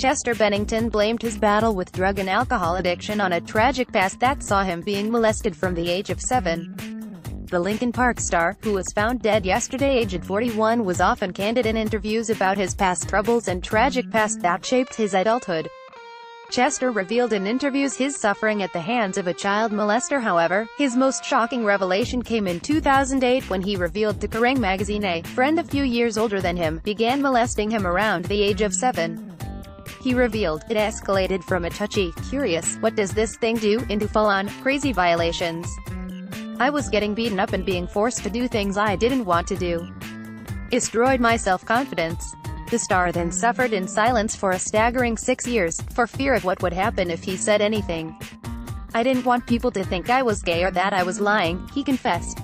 Chester Bennington blamed his battle with drug and alcohol addiction on a tragic past that saw him being molested from the age of 7. The Linkin Park star, who was found dead yesterday aged 41, was often candid in interviews about his past troubles and tragic past that shaped his adulthood. Chester revealed in interviews his suffering at the hands of a child molester. However, his most shocking revelation came in 2008 when he revealed to Kerrang! Magazine a friend a few years older than him began molesting him around the age of 7. He revealed, "It escalated from a touchy, curious, what does this thing do, into full-on, crazy violations. I was getting beaten up and being forced to do things I didn't want to do. Destroyed my self-confidence." The star then suffered in silence for a staggering 6 years, for fear of what would happen if he said anything. "I didn't want people to think I was gay or that I was lying," he confessed.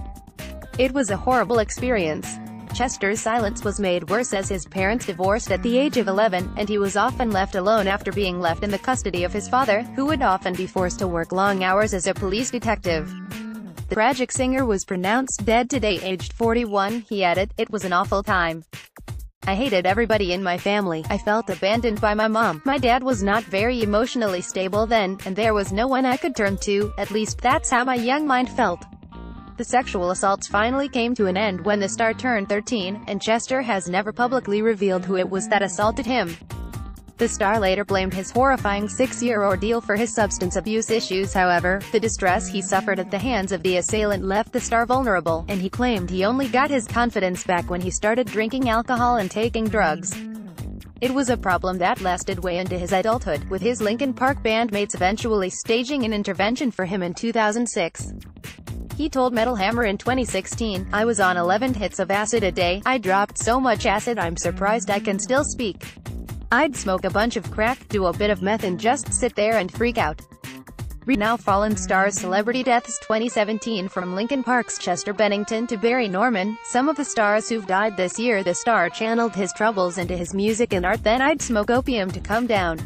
"It was a horrible experience." Chester's silence was made worse as his parents divorced at the age of 11, and he was often left alone after being left in the custody of his father, who would often be forced to work long hours as a police detective. The tragic singer was pronounced dead today aged 41. He added, "It was an awful time. I hated everybody in my family. I felt abandoned by my mom. My dad was not very emotionally stable then, and there was no one I could turn to. At least that's how my young mind felt." The sexual assaults finally came to an end when the star turned 13, and Chester has never publicly revealed who it was that assaulted him. The star later blamed his horrifying 6-year ordeal for his substance abuse issues. However, the distress he suffered at the hands of the assailant left the star vulnerable, and he claimed he only got his confidence back when he started drinking alcohol and taking drugs. It was a problem that lasted way into his adulthood, with his Linkin Park bandmates eventually staging an intervention for him in 2006. He told Metal Hammer in 2016, "I was on 11 hits of acid a day. I dropped so much acid I'm surprised I can still speak. I'd smoke a bunch of crack, do a bit of meth and just sit there and freak out." Read Now Fallen Stars Celebrity Deaths 2017. From Linkin Park's Chester Bennington to Barry Norman, some of the stars who've died this year. The star channeled his troubles into his music and art. "Then I'd smoke opium to come down.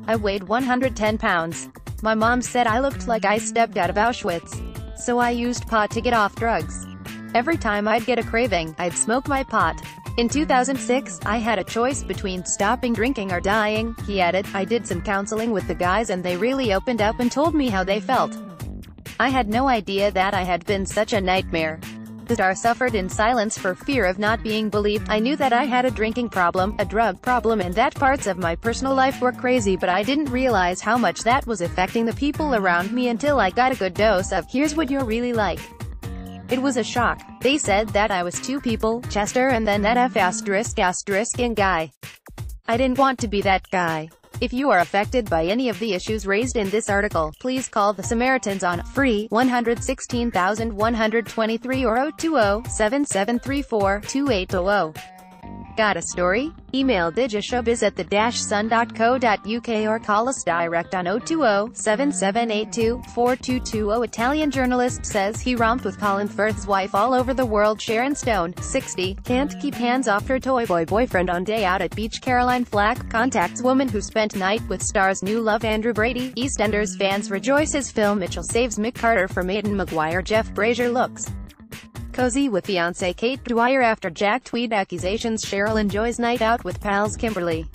I weighed 110 pounds. My mom said I looked like I stepped out of Auschwitz. So I used pot to get off drugs. Every time I'd get a craving, I'd smoke my pot. In 2006, I had a choice between stopping drinking or dying," he added. "I did some counseling with the guys and they really opened up and told me how they felt. I had no idea that I had been such a nightmare." The star suffered in silence for fear of not being believed. "I knew that I had a drinking problem, a drug problem, and that parts of my personal life were crazy, but I didn't realize how much that was affecting the people around me until I got a good dose of 'here's what you're really like.' It was a shock. They said that I was two people, Chester and then that F***ing guy. I didn't want to be that guy." If you are affected by any of the issues raised in this article, please call the Samaritans on free 116,123 or 020-7734-2800. Got a story? Email digishowbiz@the-sun.co.uk or call us direct on 020-7782-4220. Italian journalist says he romped with Colin Firth's wife all over the world. Sharon Stone, 60, can't keep hands off her toy boy boyfriend on day out at beach. Caroline Flack contacts woman who spent night with star's new love Andrew Brady. EastEnders fans rejoice as Phil Mitchell saves Mick Carter from Aidan Maguire. Jeff Brazier looks cozy with fiancée Kate Dwyer after Jack Tweed accusations. Cheryl enjoys night out with pals Kimberly